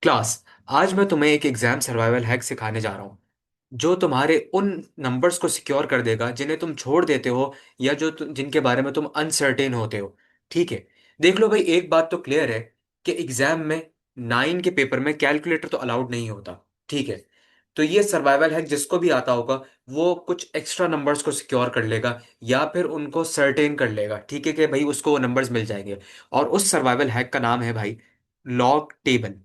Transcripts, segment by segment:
Class. आज मैं तुम्हें एक एग्जाम सर्वाइवल हैक सिखाने जा रहा हूँ जो तुम्हारे उन नंबर्स को सिक्योर कर देगा जिन्हें तुम छोड़ देते हो, या जिनके बारे में तुम अनसर्टेन होते हो। ठीक है। देख लो भाई, एक बात तो क्लियर है कि एग्जाम में 9 के पेपर में कैलकुलेटर तो अलाउड नहीं होता। ठीक है। तो ये सर्वाइवल हैक जिसको भी आता होगा वो कुछ एक्स्ट्रा नंबर्स को सिक्योर कर लेगा, या फिर उनको सर्टेन कर लेगा। ठीक है कि भाई उसको वो नंबर्स मिल जाएंगे। और उस सर्वाइवल हैक का नाम है भाई log table.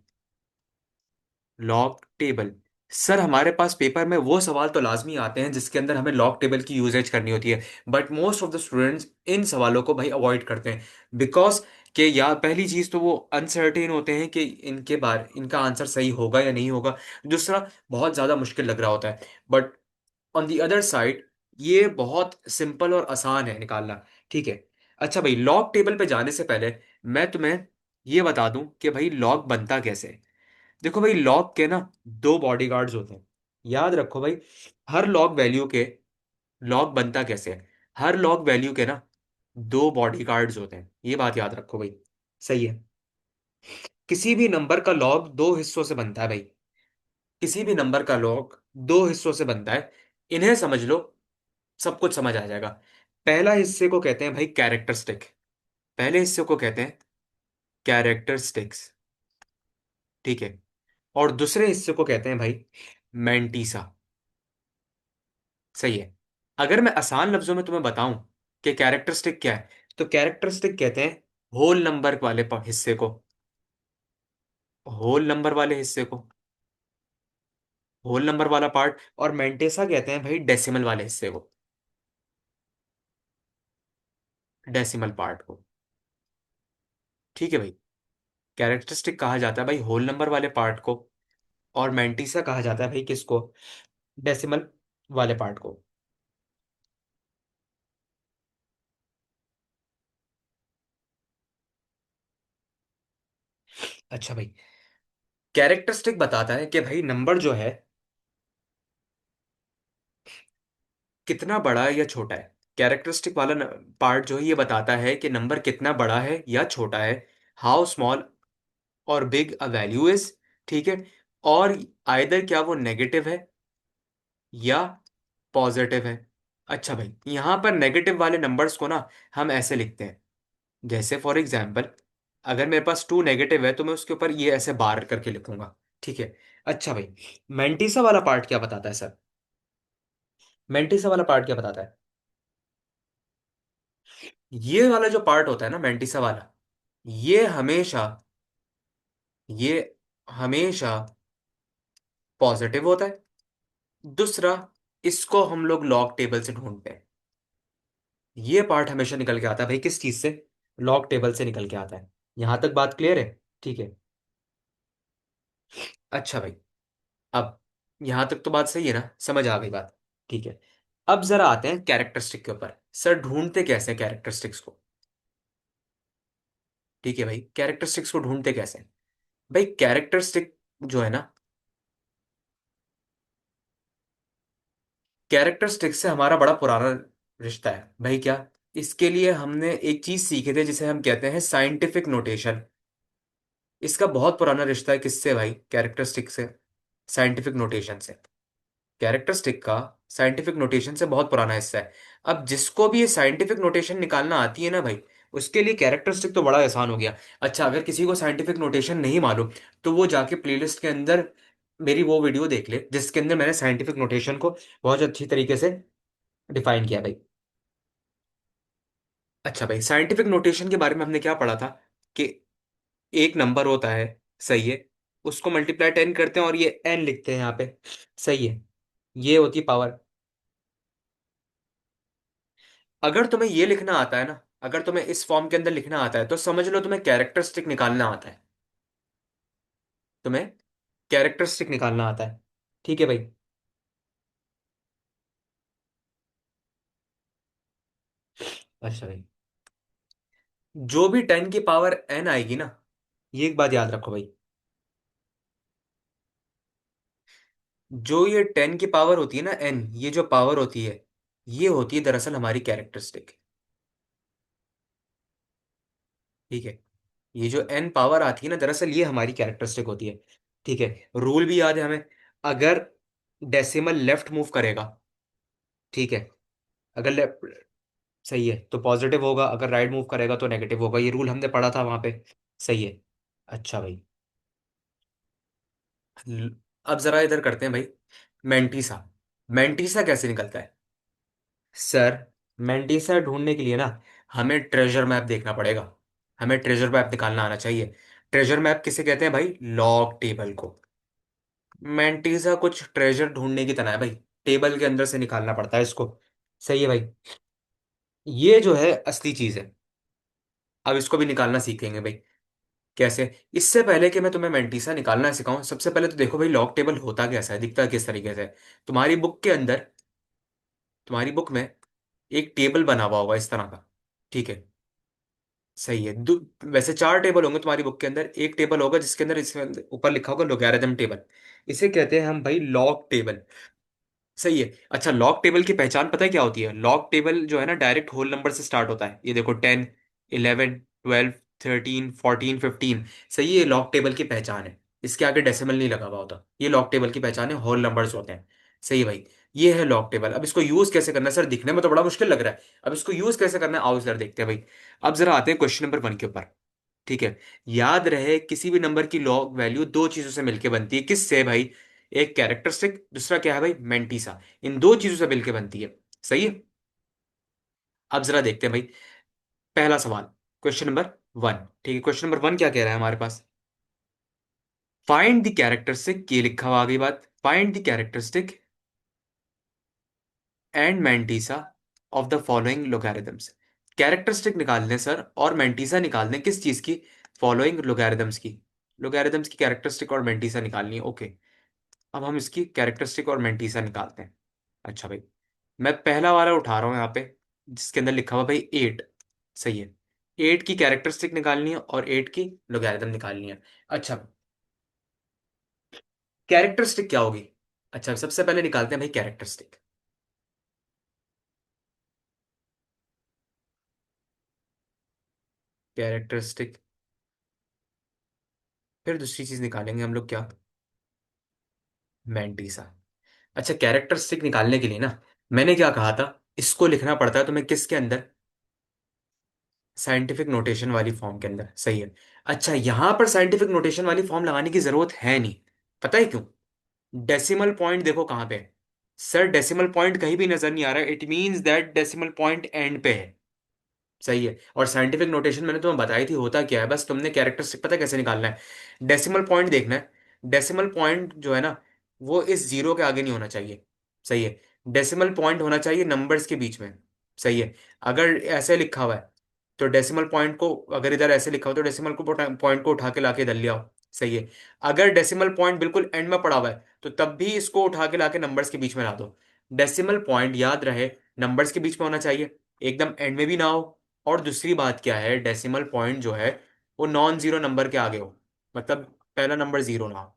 Log table. Sir हमारे पास पेपर में वो सवाल तो लाजमी आते हैं जिसके अंदर हमें लॉग टेबल की यूजेज करनी होती है, but most of the students in सवालों को भाई अवॉइड करते हैं। बिकॉज कि या पहली चीज तो वो अनसर्टेन होते हैं कि इनका आंसर सही होगा या नहीं होगा। दूसरा, बहुत ज्यादा मुश्किल लग रहा होता है। But on the other side ये बहुत सिंपल और आसान है निकालना। ठीक है। अच्छा भाई, लॉग टेबल पे जाने से पहले मैं तुम्हें ये बता दूं कि भाई लॉग बनता कैसे है। देखो भाई, लॉग के ना दो बॉडीगार्ड्स होते हैं। याद रखो भाई, हर लॉग वैल्यू के लॉग बनता कैसे है। हर लॉग वैल्यू के ना दो बॉडीगार्ड्स होते हैं, ये बात याद रखो भाई। सही है। किसी भी नंबर का लॉग दो हिस्सों से बनता है भाई। किसी भी नंबर का लॉग दो हिस्सों से बनता है। इन्हें समझ लो, सब कुछ समझ आ जाएगा। पहला हिस्से को कहते हैं भाई कैरेक्टरिस्टिक। पहले हिस्से को कहते हैं कैरेक्टरिस्टिक्स। ठीक है। और दूसरे हिस्से को कहते हैं भाई मैंटीसा। सही है। अगर मैं आसान लफ्जों में तुम्हें बताऊं कि कैरेक्टरिस्टिक क्या है, तो कैरेक्टरिस्टिक कहते हैं होल नंबर वाले हिस्से को। होल नंबर वाले हिस्से को, होल नंबर वाला पार्ट। और मेंटेसा कहते हैं भाई डेसिमल वाले हिस्से को। डेसिमल पार्ट को। ठीक है भाई। कैरेक्टरिस्टिक कहा जाता है भाई होल नंबर वाले पार्ट को, और मेंटीसा कहा जाता है भाई किसको? डेसिमल वाले पार्ट को। अच्छा भाई, कैरेक्टरिस्टिक बताता है कि भाई नंबर जो है कितना बड़ा है या छोटा है। कैरेक्टरिस्टिक वाला पार्ट जो है ये बताता है कि नंबर कितना बड़ा है या छोटा है। हाउ स्मॉल और बिग अ वैल्यू इज। ठीक है। और आइदर क्या वो नेगेटिव है या पॉजिटिव है। अच्छा भाई, यहाँ पर नेगेटिव वाले नंबर्स को ना हम ऐसे लिखते हैं, जैसे फॉर एग्जाम्पल अगर मेरे पास टू नेगेटिव है तो मैं उसके ऊपर ये ऐसे बार करके लिखूंगा। ठीक है। अच्छा भाई, मेंटीसा वाला पार्ट क्या बताता है सर? मेंटीसा वाला पार्ट क्या बताता है? ये वाला जो पार्ट होता है ना मेंटिसा वाला, ये हमेशा ये हमेशा पॉजिटिव होता है। दूसरा, इसको हम लोग लॉग टेबल से ढूंढते हैं। ये पार्ट हमेशा निकल के आता है भाई किस चीज से? लॉग टेबल से निकल के आता है। यहां तक बात क्लियर है? ठीक है। अच्छा भाई, अब यहां तक तो बात सही है ना, समझ आ गई बात। ठीक है। अब जरा आते हैं कैरेक्टरिस्टिक के ऊपर। सर ढूंढते कैसे कैरेक्टरिस्टिक्स को? ठीक है भाई, कैरेक्टरिस्टिक्स को ढूंढते कैसे? भाई कैरेक्टरिस्टिक जो है ना, कैरेक्टरिस्टिक से हमारा बड़ा पुराना रिश्ता है भाई। क्या? इसके लिए हमने एक चीज सीखे थे जिसे हम कहते हैं साइंटिफिक नोटेशन। इसका बहुत पुराना रिश्ता है किससे भाई? कैरेक्टरिस्टिक से। साइंटिफिक नोटेशन से। कैरेक्टरिस्टिक का साइंटिफिक नोटेशन से बहुत पुराना हिस्सा है। अब जिसको भी ये साइंटिफिक नोटेशन निकालना आती है ना भाई, उसके लिए कैरेक्टरिस्टिक तो बड़ा आसान हो गया। अच्छा, अगर किसी को साइंटिफिक नोटेशन नहीं मालूम तो वो जाके प्लेलिस्ट के अंदर मेरी वो वीडियो देख ले जिसके अंदर मैंने साइंटिफिक नोटेशन को बहुत अच्छी तरीके से डिफाइन किया भाई। अच्छा भाई, साइंटिफिक नोटेशन के बारे में हमने क्या पढ़ा था कि एक नंबर होता है, सही है, उसको मल्टीप्लाई 10 करते हैं और ये n लिखते हैं यहाँ पे। सही है। ये होती पावर। अगर तुम्हें ये लिखना आता है ना, अगर तुम्हें इस फॉर्म के अंदर लिखना आता है तो समझ लो तुम्हें कैरेक्टरिस्टिक निकालना आता है। तुम्हें कैरेक्टरिस्टिक निकालना आता है। ठीक है भाई। अच्छा भाई, जो भी 10 की पावर n आएगी ना, ये एक बात याद रखो भाई, जो ये 10 की पावर होती है ना n, ये जो पावर होती है ये होती है दरअसल हमारी कैरेक्टरिस्टिक। ठीक है। ये जो n पावर आती है ना, दरअसल ये हमारी कैरेक्टरिस्टिक होती है। ठीक है, रूल भी याद है हमें। अगर डेसिमल लेफ्ट मूव करेगा, ठीक है, अगर लेफ्ट, सही है, तो पॉजिटिव होगा, अगर राइट मूव करेगा तो नेगेटिव होगा, ये रूल हमने पढ़ा था वहां पे। सही है। अच्छा भाई, ल- अब जरा इधर करते हैं भाई, मेंटीसा। मेंटीसा कैसे निकलता है सर? मेंटीसा ढूंढने के लिए ना हमें ट्रेजर मैप देखना पड़ेगा, हमें ट्रेजर मैप निकालना आना चाहिए। ट्रेजर मैप किसे कहते हैं भाई? लॉग टेबल को। मेंटीसा कुछ ट्रेजर ढूंढने की तरह है भाई, टेबल के अंदर से निकालना पड़ता है इसको। सही है भाई, ये जो है असली चीज है। अब इसको भी निकालना सीखेंगे भाई। कैसे? इससे पहले कि मैं तुम्हें मेंटीसा निकालना सिखाऊं, सबसे पहले तो देखो भाई लॉग टेबल होता कैसा है, दिखता किस तरीके से है। तुम्हारी बुक के अंदर, तुम्हारी बुक में एक टेबल बना हुआ होगा इस तरह का, ठीक है। सही है, वैसे चार टेबल होंगे तुम्हारी बुक के अंदर, एक टेबल होगा जिसके अंदर इसमें ऊपर लिखा होगा लोगैरिथम टेबल। इसे कहते हैं हम भाई लॉग टेबल। सही है। अच्छा, लॉग टेबल की पहचान पता है क्या होती है? लॉग टेबल जो है ना डायरेक्ट होल नंबर से स्टार्ट होता है, ये देखो 10, 11, 12, 13, 14, 15। सही है, ये लॉग टेबल की पहचान है। इसके आगे डेसिमल नहीं लगा हुआ होता, ये लॉग टेबल की पहचान है, होल नंबर्स होते हैं। सही है भाई, ये है लॉग टेबल। अब इसको यूज कैसे करना है सर? दिखने में तो बड़ा मुश्किल लग रहा है, अब इसको यूज कैसे करना है आओ सर देखते हैं भाई। अब जरा आते हैं क्वेश्चन नंबर 1 के ऊपर। ठीक है, याद रहे किसी भी नंबर की लॉग वैल्यू दो चीजों से मिलकर बनती है, किससे भाई? एक कैरेक्टरिस्टिक, दूसरा क्या है भाई? मेंटीसा। इन दो चीजों से मिलकर बनती है। सही है। अब जरा देखते हैं भाई, पहला सवाल, क्वेश्चन नंबर 1। ठीक है, क्वेश्चन नंबर 1 क्या कह रहा है हमारे पास? फाइंड द कैरेक्टरिस्टिक, ये लिखा हुआ आगे बात, find the characteristic and mantissa of the following logarithms. Characteristic निकाल दें सर और मेंटीसा निकाल दें, किस चीज की? फॉलोइंग लोगैरिथम्स की। लोगैरिथम्स की कैरेक्टरिस्टिक और मेंटीसा निकालनी है, ओके। अब हम इसकी कैरेक्टरिस्टिक और मेंटीसा निकालते हैं। अच्छा भाई, मैं पहला वाला उठा रहा हूँ यहाँ पे, जिसके अंदर लिखा हुआ भाई 8। सही है, 8 की कैरेक्टरिस्टिक निकालनी है और 8 की लोगैरिथम निकालनी है। अच्छा, कैरेक्टरिस्टिक क्या होगी? अच्छा, सबसे पहले निकालते हैं भाई कैरेक्टरिस्टिक। कैरेक्टरिस्टिक, फिर दूसरी चीज निकालेंगे हम लोग, क्या? मैंटीसा। अच्छा, कैरेक्टरिस्टिक निकालने के लिए ना मैंने क्या कहा था, इसको लिखना पड़ता है तुम्हें किसके अंदर? साइंटिफिक नोटेशन वाली फॉर्म के अंदर। सही है। अच्छा, यहां पर साइंटिफिक नोटेशन वाली फॉर्म लगाने की जरूरत है नहीं, पता है क्यों? डेसिमल पॉइंट देखो कहां पे है। सर डेसिमल पॉइंट कहीं भी नजर नहीं आ रहा है, it means that decimal point and पे है। सही है। और साइंटिफिक नोटेशन मैंने तुम्हें बताई थी होता क्या है, बस तुमने कैरेक्टरिस्टिक पता है कैसे निकालना है? डेसिमल पॉइंट देखना है। डेसिमल पॉइंट जो है ना, वो इस जीरो के आगे नहीं होना चाहिए। सही है। डेसिमल पॉइंट होना चाहिए नंबर्स के बीच में। सही है। अगर ऐसे लिखा हुआ है तो डेसिमल पॉइंट को, अगर इधर ऐसे लिखा हो तो डेसिमल को पॉइंट को उठा के लाके इधर ले आओ। सही है। अगर डेसिमल पॉइंट बिल्कुल एंड में पड़ा हुआ है तो तब भी इसको उठा के लाके नंबर्स के बीच में ला दो। डेसिमल पॉइंट याद रहे नंबर्स के बीच में होना चाहिए, एकदम एंड में भी ना हो। और दूसरी बात क्या है, डेसिमल पॉइंट जो है वो नॉन जीरो नंबर के आगे हो, मतलब पहला नंबर जीरो ना हो।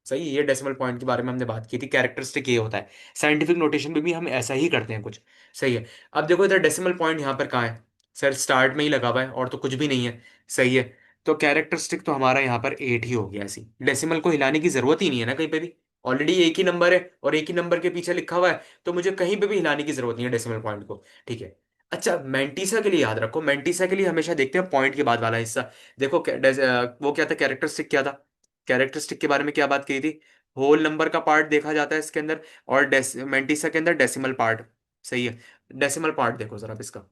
सही है, ये डेसिमल पॉइंट के बारे में हमने बात की थी, कैरेक्टरिस्टिक ये होता है। साइंटिफिक नोटेशन में भी हम ऐसा ही करते हैं कुछ। सही है। अब देखो इधर डेसिमल पॉइंट यहाँ पर कहाँ है? सर स्टार्ट में ही लगा हुआ है और तो कुछ भी नहीं है। सही है। तो कैरेक्टरिस्टिक तो हमारा यहाँ पर 8 ही हो गया, ऐसी डेसिमल को हिलाने की जरूरत ही नहीं है ना कहीं पे भी। ऑलरेडी एक ही नंबर है और एक ही नंबर के पीछे लिखा हुआ है, तो मुझे कहीं पे भी हिलाने की जरूरत नहीं है डेसिमल पॉइंट को। ठीक है। अच्छा, मेंटीसा के लिए याद रखो, मेंटीसा के लिए हमेशा देखते हैं पॉइंट के बाद वाला हिस्सा। देखो वो क्या था, कैरेक्टरिस्टिक क्या था? कैरेक्टरिस्टिक के बारे में क्या बात की थी? होल नंबर का पार्ट देखा जाता है इसके अंदर, और मेंटीसा के अंदर डेसिमल पार्ट। सही है। डेसिमल पार्ट देखो जरा अब इसका।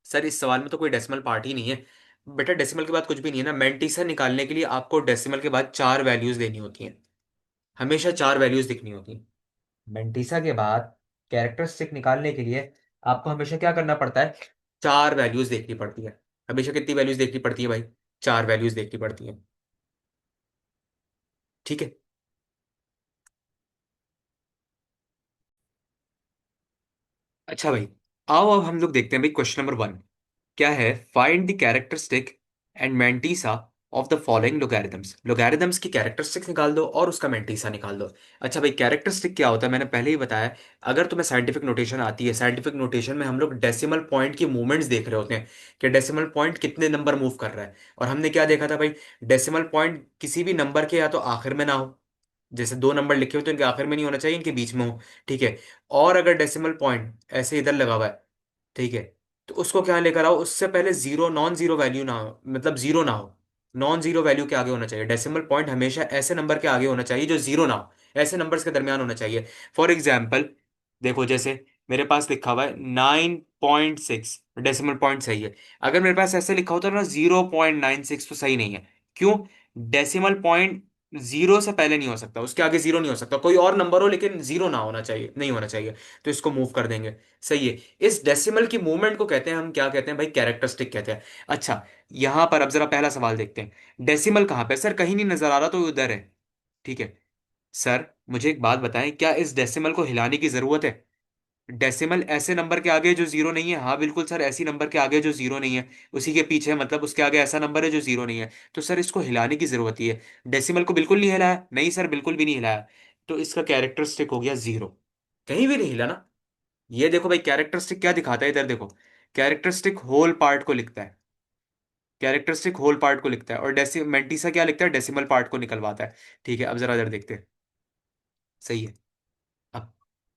सर इस सवाल में तो कोई डेसिमल पार्ट ही नहीं है। बेटा डेसिमल के बाद कुछ भी नहीं है ना, मेंटीसा निकालने के लिए आपको डेसिमल के बाद चार वैल्यूज देनी होती हैं, हमेशा चार वैल्यूज दिखनी होती हैं। मेंटीसा के बाद कैरेक्टरिस्टिक निकालने के लिए आपको हमेशा क्या करना पड़ता है? चार वैल्यूज देखनी पड़ती है। हमेशा कितनी वैल्यूज देखनी पड़ती है भाई? चार वैल्यूज देखनी पड़ती हैं। ठीक है। अच्छा भाई, आओ अब हम लोग देखते हैं भाई क्वेश्चन नंबर 1 क्या है। Find the characteristic and mantissa of the following logarithms, logarithms की कैरेक्टरिस्टिक्स निकाल दो और उसका मेंटीसा निकाल दो। अच्छा भाई, कैरेक्टरिस्टिक क्या होता है मैंने पहले ही बताया। अगर तुम्हें साइंटिफिक नोटेशन आती है, साइंटिफिक नोटेशन में हम लोग डेसिमल पॉइंट की मूवमेंट्स देख रहे होते हैं कि डेसिमल पॉइंट कितने नंबर मूव कर रहा है। और हमने क्या देखा था भाई, डेसिमल पॉइंट किसी भी नंबर के या तो आखिर में ना हो, जैसे दो नंबर लिखे हो तो इनके आखिर में नहीं होना चाहिए, इनके बीच में हो। ठीक है। और अगर डेसिमल पॉइंट ऐसे इधर लगा हुआ है, ठीक है, तो उसको क्या लेकर आओ, उससे पहले जीरो, नॉन जीरो वैल्यू ना हो, मतलब जीरो ना हो, नॉन जीरो वैल्यू के आगे होना चाहिए। डेसिमल पॉइंट हमेशा ऐसे नंबर के आगे होना चाहिए जो जीरो ना हो, ऐसे नंबर्स के दरमियान होना चाहिए। फॉर एग्जाम्पल, देखो जैसे मेरे पास लिखा हुआ है 9.6, डेसिमल पॉइंट सही है। अगर मेरे पास ऐसे लिखा होता ना 0.96, तो सही नहीं है। क्यों? डेसिमल पॉइंट जीरो से पहले नहीं हो सकता, उसके आगे जीरो नहीं हो सकता, कोई और नंबर हो लेकिन जीरो ना होना चाहिए, नहीं होना चाहिए। तो इसको मूव कर देंगे। सही है। इस डेसिमल की मूवमेंट को कहते हैं, हम क्या कहते हैं भाई, कैरेक्टरिस्टिक कहते हैं। अच्छा, यहां पर अब जरा पहला सवाल देखते हैं। डेसिमल कहाँ पे सर? कहीं नहीं नजर आ रहा, तो उधर है। ठीक है। सर मुझे एक बात बताएं, क्या इस डेसिमल को हिलाने की जरूरत है? डेसिमल ऐसे नंबर के आगे जो जीरो नहीं है, हाँ बिल्कुल सर, ऐसी नंबर के आगे जो जीरो नहीं है, उसी के पीछे मतलब उसके आगे ऐसा नंबर है जो जीरो नहीं है, तो सर इसको हिलाने की जरूरत ही है। डेसिमल को बिल्कुल नहीं हिलाया, नहीं सर बिल्कुल भी नहीं हिलाया, तो इसका कैरेक्टरिस्टिक हो गया जीरो। कहीं भी नहीं हिला ना। ये देखो भाई, कैरेक्टरिस्टिक क्या दिखाता है, इधर देखो, कैरेक्टरिस्टिक होल पार्ट को लिखता है, कैरेक्टरिस्टिक होल पार्ट को लिखता है, और मेंटीसा क्या लिखता है, डेसिमल पार्ट को निकलवाता है। ठीक है, अब जरा इधर देखते हैं। सही है। अब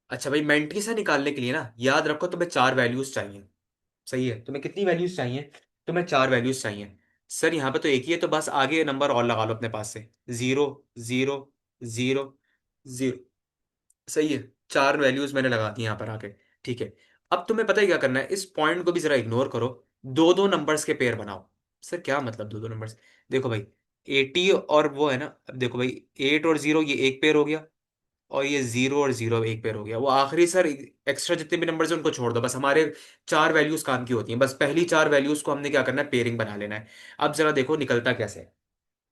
अच्छा भाई, मेंटीसा निकालने के लिए ना याद रखो, तुम्हें चार वैल्यूज चाहिए। सही है, तुम्हें कितनी वैल्यूज चाहिए? तुम्हें चार वैल्यूज चाहिए। सर यहाँ पे तो एक ही है, तो बस आगे नंबर और लगा लो अपने पास से, जीरो, जीरो, जीरो, जीरो। सही है, चार वैल्यूज मैंने लगा दी यहाँ पर आके। ठीक है। अब तुम्हें पता है क्या करना है, इस पॉइंट को भी जरा इग्नोर करो, दो दो नंबर्स के पेयर बनाओ। सर क्या मतलब दो दो नंबर्स? देखो भाई, 80 और वो है ना, अब देखो भाई, 8 और 0 ये एक पेयर हो गया, और ये 0 और 0 एक पेयर हो गया। वो आखिरी सर एक्स्ट्रा जितने भी नंबर्स हैं उनको छोड़ दो, बस हमारे चार वैल्यूज काम की होती हैं, बस पहली चार वैल्यूज को हमने क्या करना है, पेयरिंग बना लेना है। अब जरा देखो निकलता कैसे है।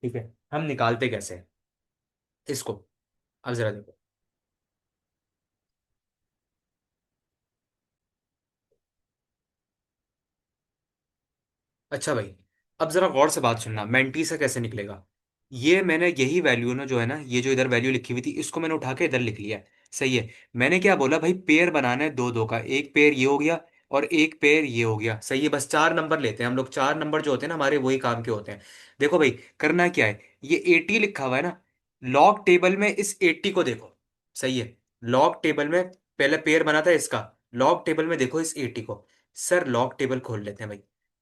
ठीक है, हम निकालते कैसे हैं इसको, अब जरा देखो। अच्छा भाई, अब जरा गौर से बात सुनना, मेंटी से कैसे निकलेगा। ये मैंने यही वैल्यू ना जो है ना, ये जो इधर वैल्यू लिखी हुई थी, इसको मैंने उठा के इधर लिख लिया है। सही है। मैंने क्या बोला भाई, पेयर बनाना है दो दो का, एक पेयर ये हो गया और एक पेयर ये हो गया। सही है, बस चार नंबर लेते हैं हम लोग, चार नंबर जो होते हैं ना हमारे, वही काम के होते हैं। देखो भाई, करना क्या है, ये 80 लिखा हुआ है ना, लॉग टेबल में इस 80 को देखो। सही है। लॉग टेबल में पहले पेयर बना था इसका, लॉग टेबल में देखो इस 80 को। सर लॉग टेबल खोल लेते हैं भाई,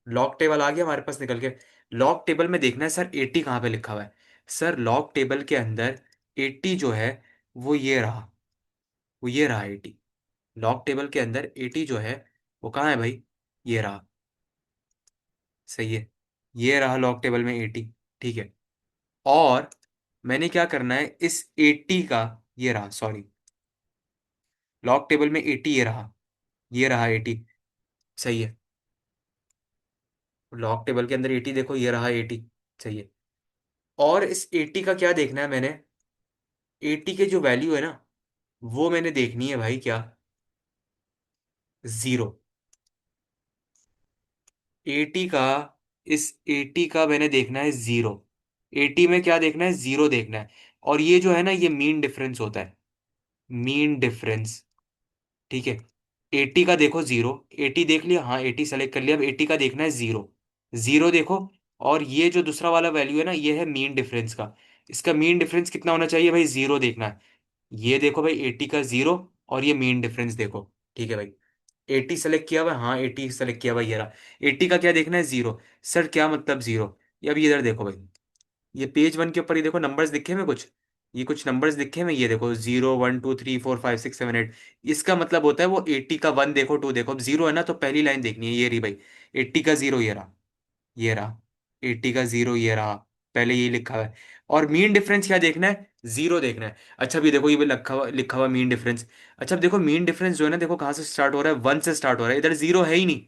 लॉग टेबल आ गया हमारे पास निकल के। लॉग टेबल में देखना है सर 80 कहाँ पे लिखा हुआ है। सर लॉग टेबल के अंदर 80 जो है, वो ये रहा, वो ये रहा 80। लॉग टेबल के अंदर 80 जो है, वो कहाँ है भाई, ये रहा। सही है। ये रहा लॉग टेबल में 80। ठीक है। और मैंने क्या करना है, इस 80 का, ये रहा सॉरी, लॉग टेबल में 80 ये रहा, ये रहा 80। सही है। लॉग टेबल के अंदर 80 देखो, ये रहा 80। सही है। और इस 80 का क्या देखना है मैंने, 80 के जो वैल्यू है ना, वो मैंने देखनी है भाई क्या, जीरो। 80 का, इस 80 का मैंने देखना है जीरो। 80 में क्या देखना है, जीरो देखना है। और ये जो है ना, ये मीन डिफरेंस होता है, मीन डिफरेंस। ठीक है। 80 का देखो जीरो, 80 देख लिया, हाँ 80 सेलेक्ट कर लिया, अब 80 का देखना है जीरो, जीरो देखो। और ये जो दूसरा वाला वैल्यू है ना, ये है मीन डिफरेंस का, इसका मीन डिफरेंस कितना होना चाहिए भाई, जीरो देखना है। ये देखो भाई, 80 का जीरो, और ये मीन डिफरेंस देखो। ठीक है भाई, 80 सेलेक्ट किया हुआ है, हाँ 80 सेलेक्ट किया हुआ है, ये रहा। 80 का क्या देखना है, जीरो। सर क्या मतलब जीरो? ये अब इधर देखो भाई, ये पेज वन के ऊपर ये देखो, नंबर्स दिखे में कुछ, ये कुछ नंबर्स दिखे में, ये देखो 0 1 2 3 4 5 6 7 8। इसका मतलब होता है वो 80 का वन देखो, टू देखो, अब जीरो है ना, तो पहली लाइन देखनी है, ये रही भाई, 80 का जीरो ये रहा, ये रहा, 80 का जीरो ये रहा, पहले ये लिखा हुआ है। और मीन डिफरेंस क्या देखना है, जीरो देखना है। अच्छा भी देखो, ये भी लिखा हुआ मीन डिफरेंस। अच्छा अब देखो, मीन डिफरेंस जो है ना, देखो कहाँ से स्टार्ट हो रहा है, वन से स्टार्ट हो रहा है, इधर जीरो है ही नहीं।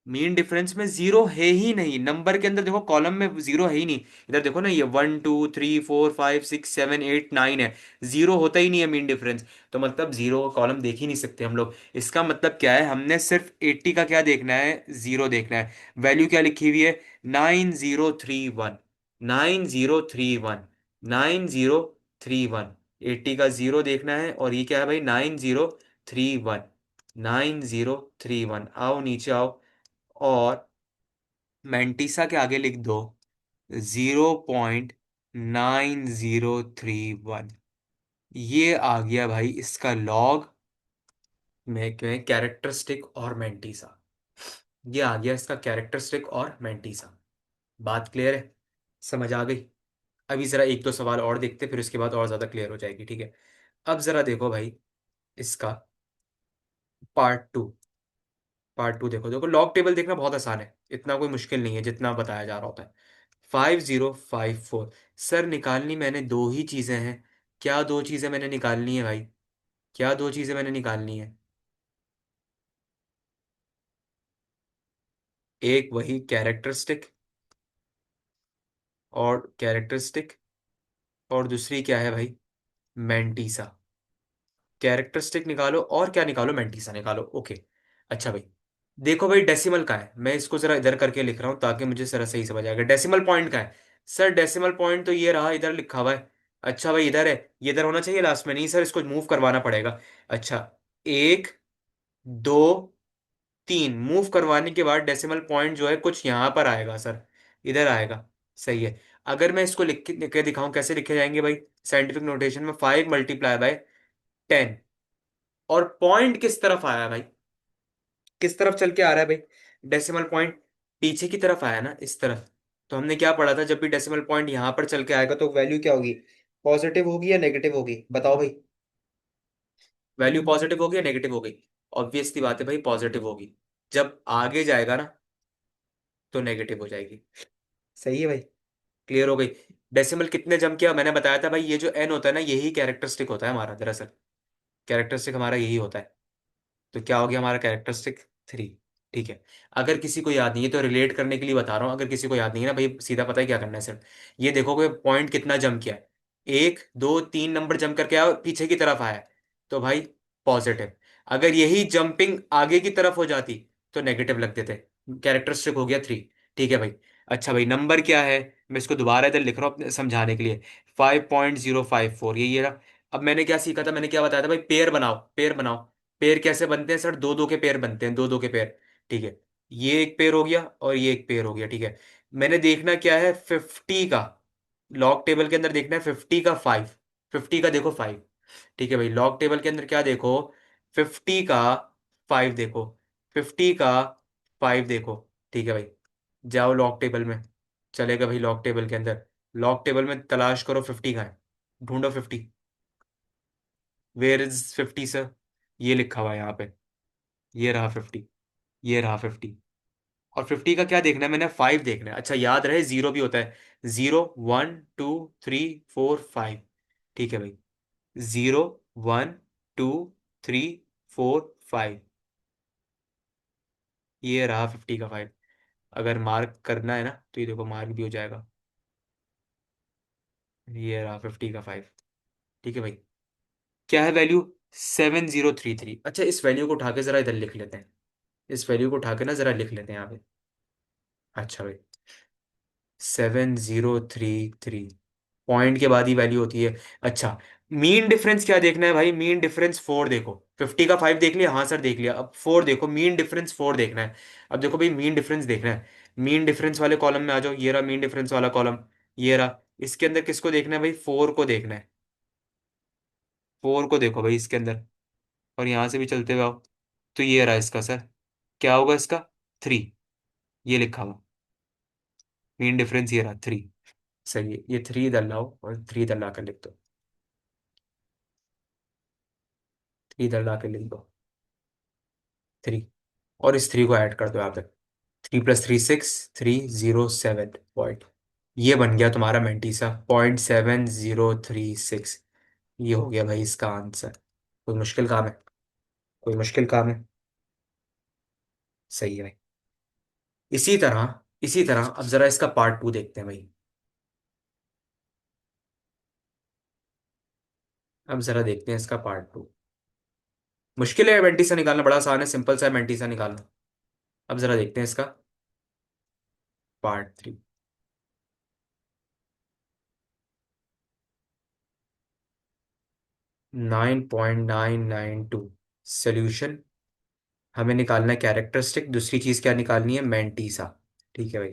मीन डिफरेंस में जीरो है ही नहीं, नंबर के अंदर देखो, कॉलम में जीरो है ही नहीं। इधर देखो ना, ये 1 2 3 4 5 6 7 8 9 है, जीरो होता ही नहीं है मीन डिफरेंस। तो मतलब जीरो का कॉलम देख ही नहीं सकते हम लोग। इसका मतलब क्या है, हमने सिर्फ 80 का क्या देखना है, जीरो देखना है। वैल्यू क्या लिखी हुई है, 9031। 9031, 9031। 80 का जीरो देखना है, और ये क्या है भाई? 9031, 9031। आओ नीचे आओ, और मैंटीसा के आगे लिख दो 0.9031। ये आ गया भाई इसका लॉग में कैरेक्टरिस्टिक और मैंटीसा। ये आ गया इसका कैरेक्टरिस्टिक और मैंटीसा। बात क्लियर है? समझ आ गई? अभी जरा एक दो सवाल और देखते, फिर उसके बाद और ज्यादा क्लियर हो जाएगी, ठीक है? अब जरा देखो भाई इसका पार्ट 2। पार्ट 2 देखो, देखो लॉग टेबल देखना बहुत आसान है, इतना कोई मुश्किल नहीं है जितना बताया जा रहा होता है। 5054। सर निकालनी मैंने दो ही चीजें हैं। क्या दो चीजें मैंने निकालनी है भाई? क्या दो चीजें मैंने निकालनी है? एक वही कैरेक्टरिस्टिक, और कैरेक्टरिस्टिक, और दूसरी क्या है भाई? मैंटीसा। कैरेक्टरिस्टिक निकालो, और क्या निकालो? मैंटीसा निकालो, ओके। अच्छा भाई, देखो भाई डेसिमल का है, मैं इसको जरा इधर करके लिख रहा हूँ ताकि मुझे जरा सही समझ आएगा। डेसिमल पॉइंट का है। सर डेसिमल पॉइंट तो ये रहा, इधर लिखा हुआ है। अच्छा भाई इधर है, ये इधर होना चाहिए लास्ट में, नहीं सर इसको मूव करवाना पड़ेगा। अच्छा, एक, दो, तीन मूव करवाने के बाद डेसिमल पॉइंट जो है कुछ यहाँ पर आएगा सर, इधर आएगा। सही है। अगर मैं इसको लिख के दिखाऊं, कैसे लिखे जाएंगे भाई साइंटिफिक नोटेशन में? 5 × 10। और पॉइंट किस तरफ आया भाई? किस तरफ चल के आ रहा है भाई डेसिमल पॉइंट? पीछे की तरफ आया ना, इस तरफ। तो हमने क्या पढ़ा था, जब भी डेसिमल पॉइंट यहां पर चल के आएगा तो वैल्यू क्या होगी? पॉजिटिव होगी या नेगेटिव होगी? बताओ भाई। वैल्यू पॉजिटिव होगी या नेगेटिव होगी? ऑब्वियस सी बात है भाई, पॉजिटिव होगी। जब आगे जाएगा ना तो नेगेटिव हो जाएगी। सही है भाई, क्लियर हो गई? डेसिमल कितने जम किया मैंने बताया था भाई, ये जो एन होता है ना, यही कैरेक्टरिस्टिक होता है हमारा दरअसल। कैरेक्टरिस्टिक हमारा यही होता है। तो क्या हो गया हमारा कैरेक्टरिस्टिक? 3। ठीक है। अगर किसी को याद नहीं है तो रिलेट करने के लिए बता रहा हूँ, अगर किसी को याद नहीं है ना भाई, सीधा पता है क्या करना है सिर्फ। ये देखो कि पॉइंट कितना जंप किया है। 1 2 3 नंबर जंप करके आया और पीछे की तरफ आया है, तो भाई पॉजिटिव। अगर यही जंपिंग आगे की तरफ हो जाती तो नेगेटिव लग देते। कैरेक्टरिस्टिक हो गया 3। ठीक है भाई। अच्छा भाई, नंबर क्या है? मैं इसको दोबारा इधर लिख रहा हूँ समझाने के लिए। 5.054, ये रहा। अब मैंने क्या सीखा था, मैंने क्या बताया था भाई? पेयर बनाओ, पेयर बनाओ। पेड़ कैसे बनते हैं सर? दो दो के पेड़ बनते हैं, दो दो के पेड़। ठीक है। ये एक पेड़ हो गया और ये एक पेड़ हो गया, ठीक है। मैंने देखना क्या है? 50 का। लॉग टेबल के अंदर देखना है 50 का 5। 50 का देखो 5। ठीक है भाई, लॉग टेबल के अंदर क्या देखो? 50 का 5 देखो। 50 का 5 देखो। ठीक है भाई, जाओ लॉग टेबल में। चलेगा भाई लॉग टेबल के अंदर। लॉग टेबल में तलाश करो 50 का है। ढूंढो 50। Where is 50 sir? ये लिखा हुआ है यहाँ पे। ये रहा 50। ये रहा 50। और 50 का क्या देखना है? मैंने 5 देखना है। अच्छा, याद रहे जीरो भी होता है। 0 1 2 3 4 5। ठीक है भाई। 0 1 2 3 4 5। ये रहा 50 का 5। अगर मार्क करना है ना तो ये देखो मार्क भी हो जाएगा। ये रहा 50 का 5। ठीक है भाई। क्या है वैल्यू? 7033। अच्छा, इस वैल्यू को उठा के जरा इधर लिख लेते हैं। इस वैल्यू को उठा के ना जरा लिख लेते हैं यहाँ पे। अच्छा भाई, 7033। पॉइंट के बाद ही वैल्यू होती है। अच्छा, मीन डिफरेंस क्या देखना है भाई? मीन डिफरेंस 4 देखो। 50 का 5 देख लिया, हाँ सर देख लिया। अब 4 देखो, मीन डिफरेंस 4 देखना है। अब देखो भाई, मीन डिफरेंस देखना है। मीन डिफरेंस वाले कॉलम में आ जाओ, ये रहा मीन डिफरेंस वाला कॉलम। ये रहा। इसके अंदर किसको देखना है भाई? 4 को देखना है। 4 को देखो भाई इसके अंदर, और यहां से भी चलते हुए आओ। तो ये रहा इसका सर, क्या होगा इसका? 3। ये लिखा हुआ मीन डिफरेंस, ये रहा 3। सही है, ये 3 इधर लाओ और 3 इधर ला कर लिख दो। 3 इधर ला कर लिख दो। 3। और इस 3 को ऐड कर दो यहाँ पे। 3 + 3 6, 307 पॉइंट। ये बन गया तुम्हारा मेंटीसा, 0.7036। ये हो गया भाई इसका आंसर। कोई मुश्किल काम है? कोई मुश्किल काम है? सही है भाई। इसी तरह अब जरा इसका पार्ट 2 देखते हैं भाई। अब जरा देखते हैं इसका पार्ट 2। मुश्किल है मेंटीसा निकालना, बड़ा आसान है, सिंपल सा है मेंटीसा निकालना। अब जरा देखते हैं इसका पार्ट 3। 9.992। सोल्यूशन, हमें निकालना है कैरेक्टरिस्टिक, दूसरी चीज क्या निकालनी है, मैंटीसा। ठीक है भाई।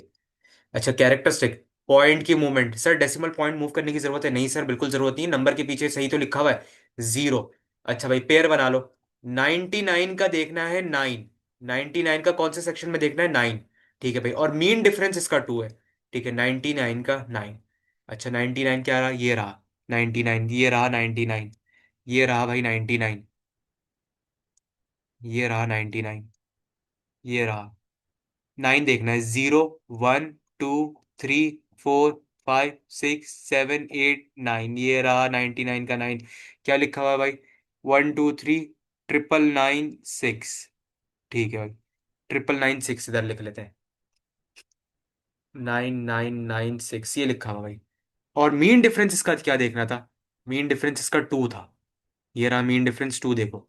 अच्छा, कैरेक्टरिस्टिक पॉइंट की movement, sir decimal point move करने की जरूरत है? नहीं सर, बिल्कुल जरूरत नहीं है, नंबर के पीछे सही तो लिखा हुआ है, जीरो। अच्छा भाई, पेयर बना लो। 99 का देखना है 9, 99 का कौन से सेक्शन में देखना है, 9। ठीक है भाई, और मीन डिफरेंस इसका 2 है। ठीक है, 99 का 9। अच्छा, 99 क्या रहा, ये रहा 99, ये रहा 99, ये रहा भाई 99, ये रहा 99, ये रहा 9 देखना है, 0, 1, 2, 3, 4, 5, 6, 7, 8, 9, ये रहा 99 का 9। क्या लिखा हुआ है भाई, 1, 2, 3, 999, 6। ठीक है भाई, 999, 6 इधर लिख लेते हैं, 9996 ये लिखा हुआ भाई। और मीन डिफरेंस इसका क्या देखना था, मीन डिफरेंस इसका 2 था, ये रहा मीन डिफरेंस 2, देखो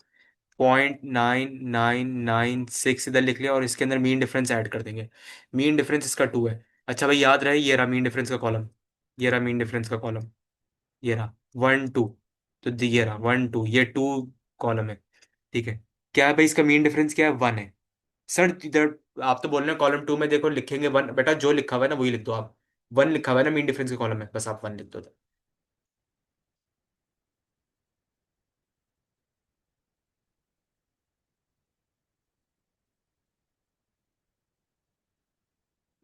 0.9996 इधर लिख लिया, और इसके अंदर मीन डिफरेंस ऐड कर देंगे। मीन डिफरेंस इसका 2 है। अच्छा भाई, याद रहे, ये रहा मीन डिफरेंस का कॉलम, ये रहा मीन डिफरेंस का कॉलम, ये रहा 1, 2। तो ये रहा 1, 2, ये 2 कॉलम है। ठीक है, क्या है भाई इसका मीन डिफरेंस, क्या है, 1 है। सर इधर आप तो बोल रहे हैं कॉलम 2 में देखो लिखेंगे 1, बेटा जो लिखा हुआ है ना वही लिख दो आप। 1 लिखा हुआ है ना मीन डिफरेंस के कॉलम में, बस आप 1 लिख दो।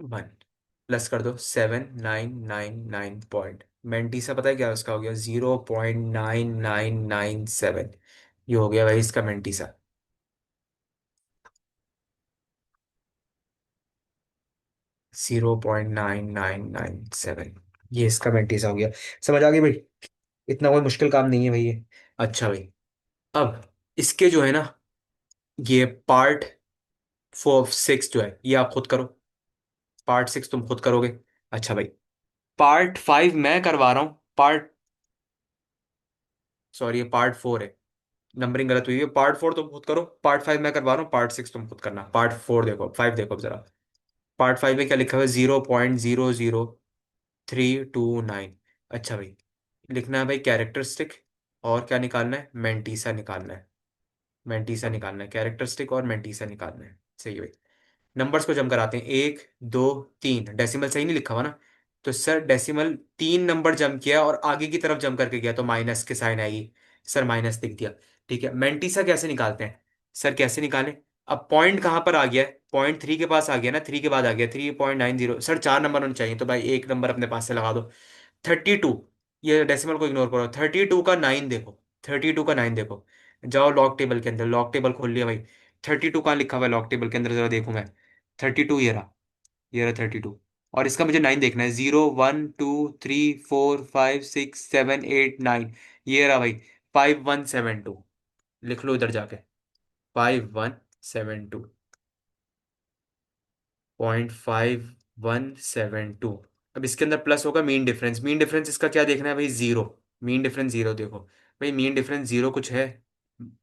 1 प्लस कर दो 7999 मेंटीसा, पता है क्या उसका हो गया, 0.9997। ये हो गया भाई इसका मेंटीसा। 0.9997, ये इसका मेंटीसा हो गया। समझ आ गई भाई, इतना कोई मुश्किल काम नहीं है भाई ये। अच्छा भाई, अब इसके जो है ना, ये पार्ट 4 6 जो है ये आप खुद करो, पार्ट 6 तुम खुद करोगे। अच्छा भाई, पार्ट 5 मैं करवा रहा हूँ, पार्ट, सॉरी ये पार्ट 4 है, नंबरिंग गलत हुई है। पार्ट 4 तुम खुद करो, पार्ट 5 मैं करवा रहा हूँ, पार्ट 6 तुम खुद करना। पार्ट 4 देखो, 5 देखो अब जरा। पार्ट 5 में क्या लिखा हुआ है, 0.00329। अच्छा भाई, लिखना है भाई कैरेक्टरिस्टिक, और क्या निकालना है, मेंटीसा निकालना है। मेंटीसा निकालना है, कैरेक्टरिस्टिक और मेंटीसा निकालना है। सही है भाई। नंबर्स को जम कराते हैं, 1, 2, 3, डेसिमल सही नहीं लिखा हुआ ना, तो सर डेसिमल 3 नंबर जम किया और आगे की तरफ जम करके गया तो माइनस के साइन आएगी। सर माइनस दिख दिया। ठीक है, मेंटीसा कैसे निकालते हैं, सर कैसे निकालें। अब पॉइंट कहाँ पर आ गया है, पॉइंट 3 के पास आ गया ना, 3 के बाद आ गया 3.90, सर 4 नंबर होने चाहिए, तो भाई एक नंबर अपने पास से लगा दो। 32, ये डेसिमल को इग्नोर करो, 32 का 9 देखो, 32 का 9 देखो। जाओ लॉग टेबल के अंदर, लॉग टेबल खोल लिया भाई। 32 कहाँ लिखा हुआ है लॉग टेबल के अंदर, जरा देखूं मैं। 32 ये रहा, ये रहा 32। और इसका मुझे 9 देखना है, 0, 1, 2, 3, 4, 5, 6, 7, 8, 9। ये रहा भाई 5172, लिख लो इधर जाके, 5172.5172। अब इसके अंदर प्लस होगा मीन डिफरेंस, मीन डिफरेंस इसका क्या देखना है भाई, जीरो। मीन डिफरेंस जीरो देखो, भाई मीन डिफरेंस जीरो कुछ है,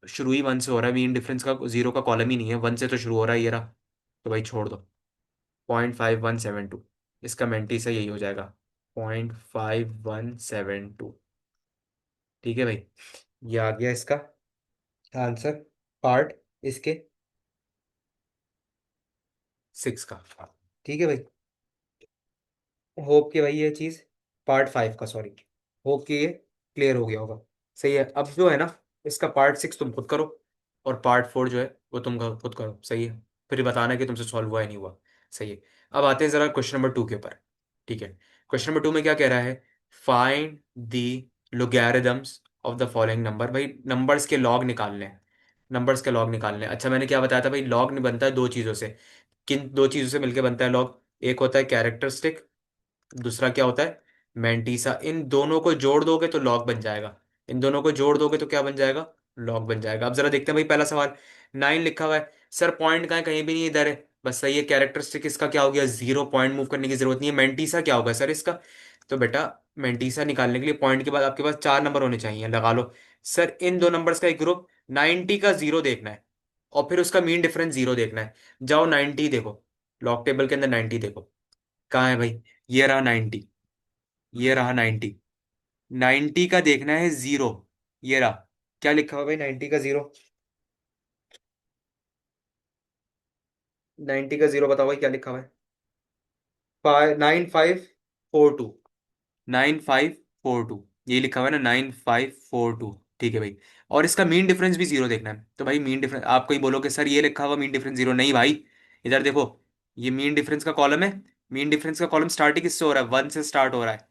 शुरू ही 1 से हो रहा है, मीन डिफरेंस का जीरो का कॉलम ही नहीं है, 1 से तो शुरू हो रहा है, ये रहा। तो भाई छोड़ दो, 0.5172, इसका मेंटी से यही हो जाएगा, 0.5172। ठीक है भाई, ये आ गया इसका आंसर, पार्ट इसके 6 का। ठीक है भाई, होप कि भाई ये चीज, पार्ट 5 का सॉरी, होप कि ये क्लियर हो गया होगा। सही है, अब जो है ना, इसका पार्ट 6 तुम खुद करो, और पार्ट 4 जो है वो तुम खुद करो। सही है, फिर बताना कि तुमसे सॉल्व हुआ है नहीं हुआ। सही है, अब आते हैं जरा क्वेश्चन नंबर 2 के ऊपर। ठीक है, क्वेश्चन नंबर 2 में क्या कह रहा है, find the logarithms of the following number. भाई नंबर्स के लॉग निकालने हैं, नंबर्स के लॉग निकालने हैं। अच्छा मैंने क्या बताया था भाई, लॉग नहीं बनता है दो चीज़ों से, किन दो चीज़ों से मिलकर बनता है लॉग, एक होता है कैरेक्टरिस्टिक, दूसरा क्या होता है, मैंटीसा। इन दोनों को जोड़ दोगे तो लॉग बन जाएगा, इन दोनों को जोड़ दोगे तो क्या बन जाएगा, लॉग बन जाएगा। अब जरा देखते हैं भाई, पहला सवाल 9 लिखा हुआ है, सर पॉइंट कहाँ है, कहीं भी नहीं है, इधर है, बस सही है। कैरेक्टरिस्टिक इसका क्या हो गया, 0, पॉइंट मूव करने की जरूरत नहीं है। मैंटीसा क्या होगा सर इसका, तो बेटा मैंटीसा निकालने के लिए पॉइंट के बाद आपके पास 4 नंबर होने चाहिए, लगा लो। सर इन दो नंबर्स का एक ग्रुप, 90 का 0 देखना है, और फिर उसका मीन डिफरेंस 0 देखना है। जाओ 90 देखो, लॉग टेबल के अंदर 90 देखो, कहाँ है भाई, ये रहा 90, ये रहा 90, 90 का देखना है 0, ये रहा। क्या लिखा हुआ है भाई 90 का जीरो? 90 का जीरो बताओ भाई क्या लिखा हुआ है? 9542। 9542, ये लिखा हुआ है ना, 9542। ठीक है भाई। और इसका मीन डिफरेंस भी जीरो देखना है, तो भाई मीन डिफरेंस आप कोई बोलोगे सर ये लिखा हुआ मीन डिफरेंस जीरो, नहीं भाई। इधर देखो, ये मीन डिफरेंस का कॉलम है। मीन डिफरेंस का कॉलम स्टार्ट ही किससे हो रहा है? वन से स्टार्ट हो रहा है।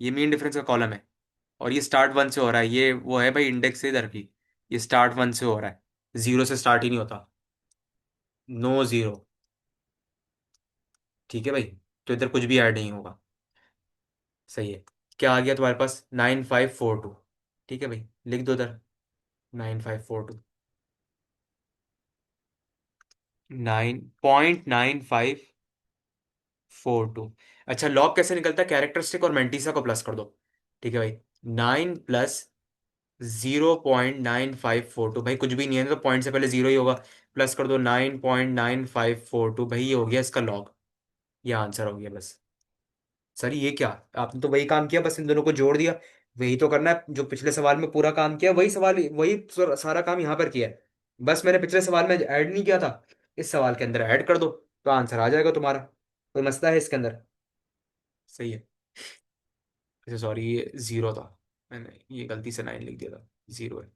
ये मीन डिफरेंस का कॉलम है। और ये स्टार्ट वन से हो रहा है, ये वो है भाई इंडेक्स इधर की। ये स्टार्ट वन से हो रहा है, जीरो से स्टार्ट ही नहीं होता। No zero. ठीक है भाई। तो इधर कुछ भी ऐड नहीं होगा। सही है। क्या आ गया तुम्हारे पास? 9542। ठीक है भाई, लिख दो इधर। 9542। 9.9542। अच्छा, लॉग कैसे निकलता है? कैरेक्टरिस्टिक और मेंटीसा को प्लस कर दो। ठीक है भाई। 9 + 0.9542, भाई कुछ भी नहीं है ना, तो पॉइंट से पहले जीरो ही होगा। प्लस कर दो 9.9542, भाई ये हो गया इसका लॉग। ये आंसर हो गया बस। सर ये क्या, आपने तो वही काम किया, बस इन दोनों को जोड़ दिया। वही तो करना है जो पिछले सवाल में पूरा काम किया, वही सवाल वही सारा काम यहाँ पर किया है। बस मैंने पिछले सवाल में ऐड नहीं किया था, इस सवाल के अंदर ऐड कर दो तो आंसर आ जाएगा तुम्हारा। कोई मसला है इसके अंदर? सही है। अच्छा सॉरी, ये जीरो था, मैंने ये गलती से 9 लिख दिया था। जीरो है।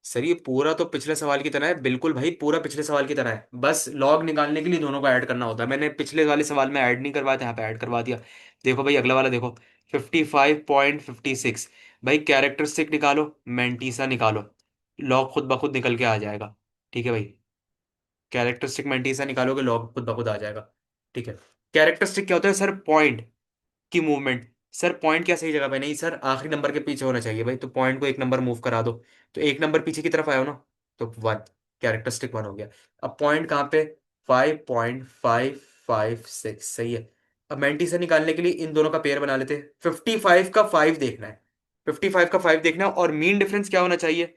सर ये पूरा तो पिछले सवाल की तरह है, बिल्कुल भाई पूरा पिछले सवाल की तरह है, बस लॉग निकालने के लिए दोनों को ऐड करना होता है। मैंने पिछले वाले सवाल में ऐड नहीं करवाया था, यहाँ पे ऐड करवा दिया। देखो भाई अगला वाला देखो। 55.56। भाई कैरेक्टरिस्टिक निकालो, मेंटीसा निकालो, लॉग खुद ब खुद निकल के आ जाएगा। ठीक है भाई। कैरेक्टरिस्टिक मेंटीसा निकालोगे, लॉग खुद ब खुद आ जाएगा। ठीक है। कैरेक्टरिस्टिक क्या होता है सर? पॉइंट की मूवमेंट। सर पॉइंट क्या सही जगह पे नहीं सर, आखिरी नंबर के पीछे होना चाहिए भाई, तो पॉइंट को एक नंबर मूव करा दो। तो एक नंबर पीछे की तरफ आयो ना, तो वन। कैरेक्टरिस्टिक वन हो गया। अब पॉइंट कहाँ पे? 5.556, सही है। अब मेंटी से निकालने के लिए इन दोनों का पेयर बना लेते हैं। 55 का 5 देखना है। 55 का 5 देखना है, और मीन डिफरेंस क्या होना चाहिए?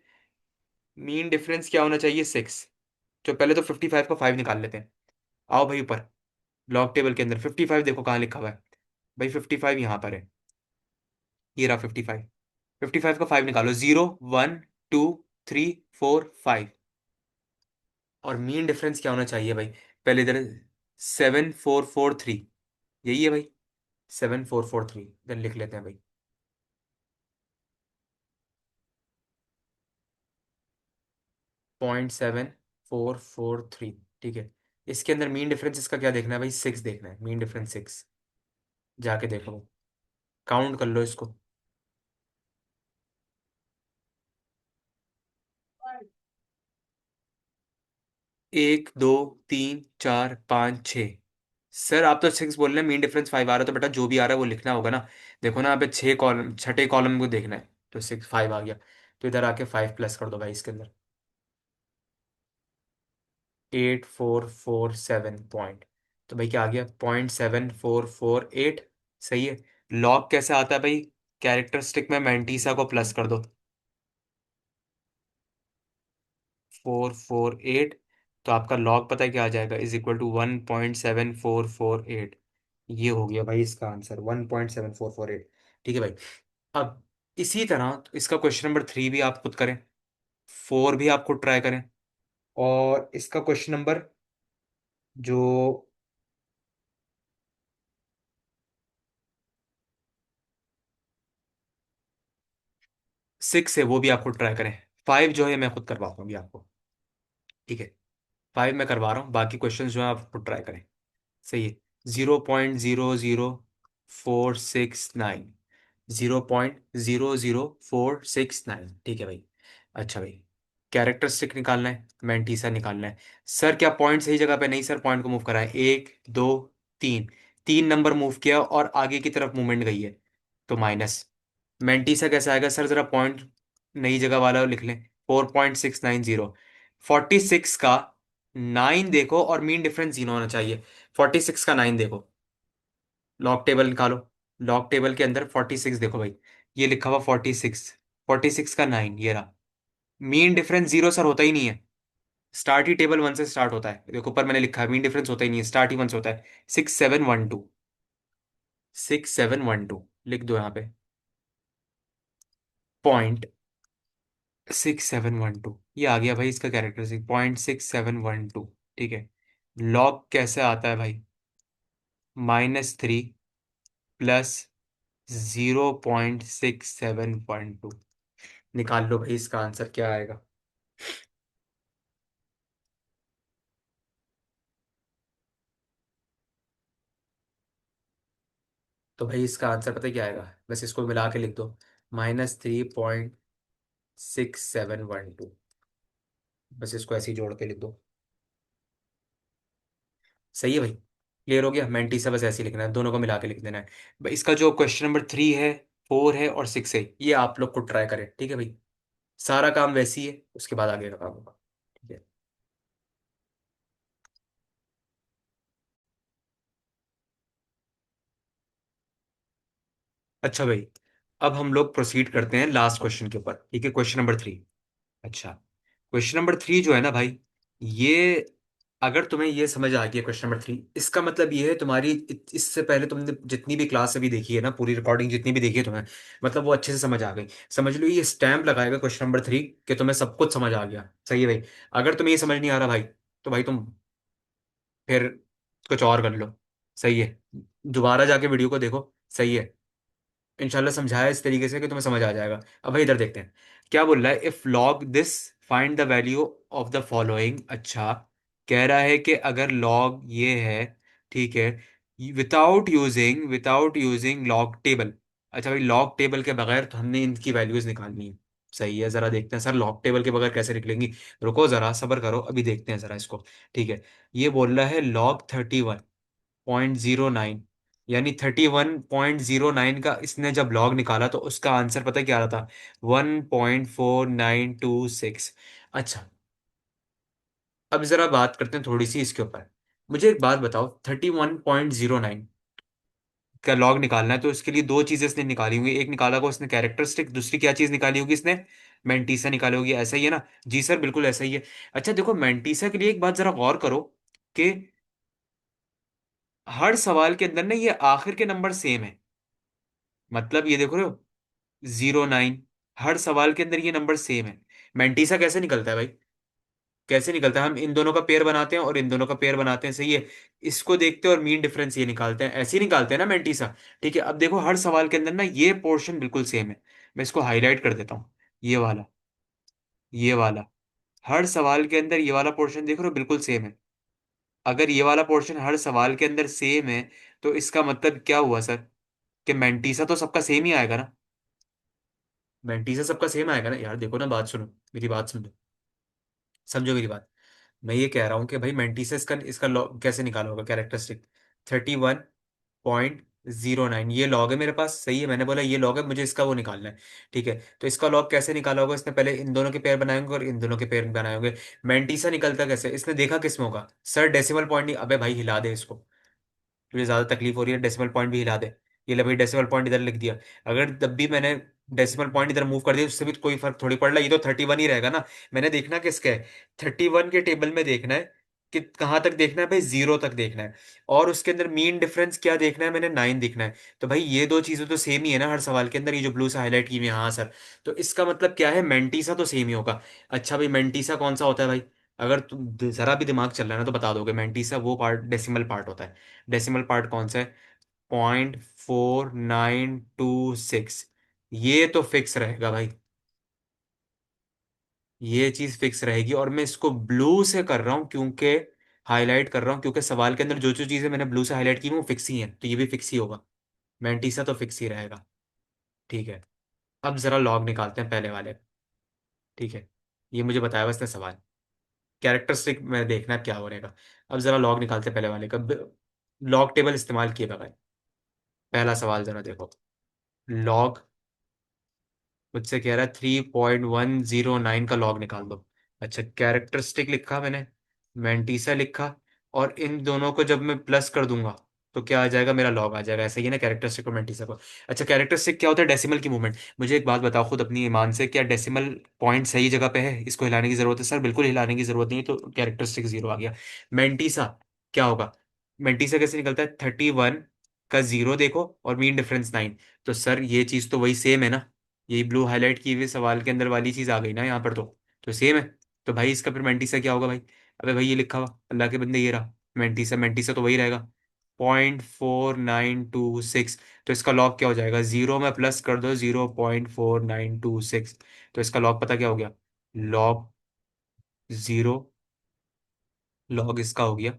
मीन डिफरेंस क्या होना चाहिए? 6। तो पहले तो 55 का 5 निकाल लेते हैं। आओ भाई ऊपर, लॉग टेबल के अंदर 55 देखो कहाँ लिखा हुआ है। भाई 55 यहाँ पर है, ये रहा 55। 55 का 5 निकालो, 0 1 2 3 4 5। और मीन डिफरेंस क्या होना चाहिए भाई? पहले इधर 7443, यही है भाई। 7443 इधर लिख लेते हैं भाई। 0.7443। ठीक है। इसके अंदर मीन डिफरेंस इसका क्या देखना है भाई? 6 देखना है, मीन डिफरेंस 6। जाके देखो, काउंट कर लो इसको। 1 2 3 4 5 6। सर आप तो 6 बोल रहे हैं, मीन डिफरेंस 5 आ रहा है, तो बेटा जो भी आ रहा है वो लिखना होगा ना। देखो ना, यहाँ पे 6 कॉलम, छठे कॉलम को देखना है, तो 5 आ गया। तो इधर आके 5 प्लस कर दो भाई इसके अंदर। 8447 पॉइंट। तो भाई क्या आ गया? 0.7448। सही है। लॉग कैसे आता है भाई? कैरेक्टरिस्टिक में मैंटीसा को प्लस कर दो। 448। तो आपका लॉग पता है क्या आ जाएगा? Is equal to 1.7448। ये हो गया भाई इसका आंसर, 1.7448। ठीक है भाई। अब इसी तरह इसका क्वेश्चन नंबर 3 भी आप खुद करें, 4 भी आप खुद ट्राई करें, और इसका क्वेश्चन नंबर जो 6 है वो भी आप खुद ट्राई करें। 5 जो है मैं खुद करवाता हूँ अभी आपको। ठीक है। 5 मैं करवा रहा हूँ, बाकी क्वेश्चन जो है आप खुद ट्राई करें। सही है। 0.00469। 0.00469। ठीक है भाई। अच्छा भाई, कैरेक्टरिस्टिक निकालना है, मैंटीसा निकालना है। सर क्या पॉइंट सही जगह पे? नहीं सर, पॉइंट को मूव करा है, 1 2 3। 3 नंबर मूव किया और आगे की तरफ मूवमेंट गई है, तो माइनस। मैंटीसा कैसे आएगा सर? जरा पॉइंट नई जगह वाला लिख लें। 4.690। 46 का 9 देखो, और मीन डिफरेंस जीरो होना चाहिए। 46 का 9 देखो, लॉग टेबल निकालो। लॉग टेबल के अंदर 46 देखो भाई, ये लिखा हुआ 46। 46 का 9 ये रहा। मीन डिफरेंस जीरो सर होता ही नहीं है। स्टार्ट ही टेबल वन से स्टार्ट होता है, देखो ऊपर मैंने लिखा है मीन डिफरेंस होता ही नहीं है, स्टार्ट ही वन से होता है। 6712। 6712 लिख दो यहाँ पे। पॉइंट 6712 ये आ गया भाई इसका कैरेक्टरिस्टिक, 0.6712। ठीक है। लॉग कैसे आता है भाई? -3 प्लस 0.6712। निकाल लो भाई इसका आंसर क्या आएगा। तो भाई इसका आंसर पता है क्या आएगा? बस इसको मिला के लिख दो, -3.6712। बस इसको ऐसे ही जोड़ के लिख दो। सही है भाई, क्लियर हो गया। मेंटीसा बस ऐसे ही लिखना है, दोनों को मिला के लिख देना है भाई। इसका जो क्वेश्चन नंबर 3 है, 4 है और 6 है, ये आप लोग को ट्राई करें, ठीक है भाई। सारा काम वैसे ही है, उसके बाद आगे का काम होगा। ठीक है। अच्छा भाई, अब हम लोग प्रोसीड करते हैं लास्ट क्वेश्चन के ऊपर, ठीक है, क्वेश्चन नंबर 3। अच्छा, क्वेश्चन नंबर 3 जो है ना भाई, ये अगर तुम्हें ये समझ आ गया क्वेश्चन नंबर 3, इसका मतलब ये है तुम्हारी इससे पहले तुमने जितनी भी क्लास अभी देखी है ना, पूरी रिकॉर्डिंग जितनी भी देखी है तुम्हें, मतलब वो अच्छे से समझ आ गई। समझ लो ये स्टैम्प लगाएगा क्वेश्चन नंबर 3 कि तुम्हें सब कुछ समझ आ गया। सही है भाई। अगर तुम्हें ये समझ नहीं आ रहा भाई, तो भाई तुम फिर कुछ और कर लो। सही है, दोबारा जाके वीडियो को देखो। सही है, इंशाल्लाह समझाया इस तरीके से कि तुम्हें समझ आ जाएगा। अब भाई इधर देखते हैं क्या बोल रहा है। If log this, find the value of the following. अच्छा, कह रहा है कि अगर लॉग ये है, ठीक है, विदाउट यूजिंग लॉग टेबल। अच्छा भाई, लॉग टेबल के बगैर तो हमने इनकी वैल्यूज निकालनी है। सही है, जरा देखते हैं सर लॉग टेबल के बगैर कैसे निकलेंगी। रुको जरा सब्र करो, अभी देखते हैं जरा इसको। ठीक है, ये बोल रहा है लॉग 31.09, यानी 31.09 का इसने जब लॉग निकाला तो उसका आंसर पता है क्या आ रहा था? 1.4926। अच्छा, अब जरा बात करते हैं थोड़ी सी इसके ऊपर। मुझे एक बात बताओ, 31.09 का लॉग निकालना है तो इसके लिए दो चीजें इसने निकाली होंगी। एक निकाला होगा उसने कैरेक्टरिस्टिक, दूसरी क्या चीज निकाली होगी इसने? मेंटीसा निकाली होगी। ऐसा ही है ना? जी सर, बिल्कुल ऐसा ही है। अच्छा देखो, मेंटीसा के लिए एक बात जरा गौर करो कि हर सवाल के अंदर ना ये आखिर के नंबर सेम है। मतलब ये देखो, 09, हर सवाल के अंदर ये नंबर सेम है। मेंटीसा कैसे निकलता है भाई? कैसे निकलता है? हम इन दोनों का पेयर बनाते हैं और इन दोनों का पेयर बनाते हैं, सही है। इसको देखते हैं और मीन डिफरेंस ये निकालते हैं, ऐसे ही निकालते हैं ना मेंटीसा। ठीक है, अब देखो हर सवाल के अंदर ना ये पोर्शन बिल्कुल सेम है। मैं इसको हाईलाइट कर देता हूँ, ये वाला, ये वाला। हर सवाल के अंदर ये वाला पोर्शन देख रहे हो, बिल्कुल सेम है। अगर ये वाला पोर्शन हर सवाल के अंदर सेम है, तो इसका मतलब क्या हुआ सर? कि मेंटीसा तो सबका सेम ही आएगा ना। मेंटीसा सबका सेम आएगा ना यार। देखो ना, बात सुनो, मेरी बात सुन लो, समझो मेरी बात। मैं ये कह रहा हूँ कि भाई मेंटीसा इसका इसका log कैसे निकाला होगा कैरेक्टरिस्टिक? 31.09 ये लॉग है मेरे पास, सही है, मैंने बोला ये लॉग है, मुझे इसका वो निकालना है। ठीक है, तो इसका लॉग कैसे निकाला होगा? इसने पहले इन दोनों के पेयर बनाए होंगे और इन दोनों के पेयर बनाए होंगे। मेंटीसा निकलता कैसे? इसने देखा किस में होगा? सर डेसिमल पॉइंट नहीं, अबे भाई हिला दे इसको, तुझे ज्यादा तकलीफ हो रही है, डेसिमल पॉइंट भी हिला दे। ये ले भाई, डेसिमल पॉइंट इधर लिख दिया। अगर तब भी मैंने डेसिमल पॉइंट इधर मूव कर दिया, उससे भी तो कोई फर्क थोड़ी पड़ रहा है, ये तो 31 ही रहेगा ना। मैंने देखना किसका है? 31 के टेबल में देखना है कि कहाँ तक देखना है भाई, 0 तक देखना है। और उसके अंदर मीन डिफरेंस क्या देखना है मैंने? 9 देखना है। तो भाई ये दो चीजें तो सेम ही है ना हर सवाल के अंदर, ये जो ब्लू से हाईलाइट की हुई है, हाँ सर। तो इसका मतलब क्या है? मेंटीसा तो सेम ही होगा। अच्छा भाई, मेंटीसा कौन सा होता है भाई? अगर तुम जरा भी दिमाग चल रहा है ना तो बता दोगे, मेंटीसा वो पार्ट डेसिमल पार्ट होता है। डेसिमल पार्ट कौन सा है? 0.4926। ये तो फिक्स रहेगा भाई, ये चीज फिक्स रहेगी। और मैं इसको ब्लू से कर रहा हूँ क्योंकि हाईलाइट कर रहा हूँ क्योंकि सवाल के अंदर जो जो चीजें मैंने ब्लू से हाईलाइट की वो फिक्स ही हैं, तो ये भी फिक्स ही होगा। मैंटीसा तो फिक्स ही रहेगा। ठीक है, अब जरा लॉग निकालते हैं पहले वाले। ठीक है, ये मुझे बताया बस ने सवाल, कैरेक्टरिस्टिक में देखना है क्या हो रहेगा। अब जरा लॉग निकालते हैं पहले वाले का, लॉग टेबल इस्तेमाल किए बगैर। पहला सवाल जरा देखो, लॉग मुझसे कह रहा है 3.109 का लॉग निकाल दो। अच्छा, कैरेक्टरिस्टिक लिखा मैंने, मैंटीसा लिखा, और इन दोनों को जब मैं प्लस कर दूंगा तो क्या आ जाएगा? मेरा लॉग आ जाएगा। ऐसा ही है ना कैरेक्टरिस्टिक और मैंटीसा को। अच्छा, कैरेक्टरिस्टिक क्या होता है? डेसिमल की मूवमेंट। मुझे एक बात बताओ खुद अपनी ईमान से, क्या डेसिमल पॉइंट सही जगह पे है? इसको हिलाने की जरूरत है? सर बिल्कुल हिलाने की जरूरत नहीं है, तो कैरेक्टरिस्टिक 0 आ गया। मैंटीसा क्या होगा? मैंटीसा कैसे निकलता है? 31 का 0 देखो और मीन डिफरेंस 9। तो सर ये चीज तो वही सेम है ना। यही ब्लू हाईलाइट की हुई सवाल के अंदर वाली चीज आ गई ना यहाँ पर। तो सेम है। तो भाई इसका फिर मेंटीसा क्या होगा भाई? अबे भाई ये लिखा हुआ अल्लाह के बंदे, ये रहा मेंटीसा। मेंटीसा तो वही रहेगा, 0.4926। तो इसका लॉग क्या हो जाएगा? जीरो में प्लस कर दो 0.4926। तो इसका लॉग पता क्या हो गया? लॉग जीरो, लॉग इसका हो गया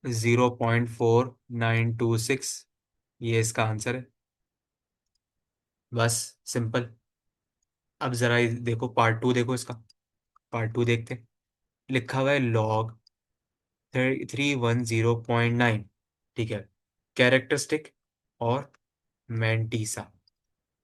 0.4926। ये इसका आंसर है। बस, सिंपल। अब जरा ये देखो पार्ट टू, देखो इसका। पार्ट टू देखते हैं। लिखा हुआ है लॉग 310.9। ठीक है। कैरेक्टरिस्टिक और मैंटीसा,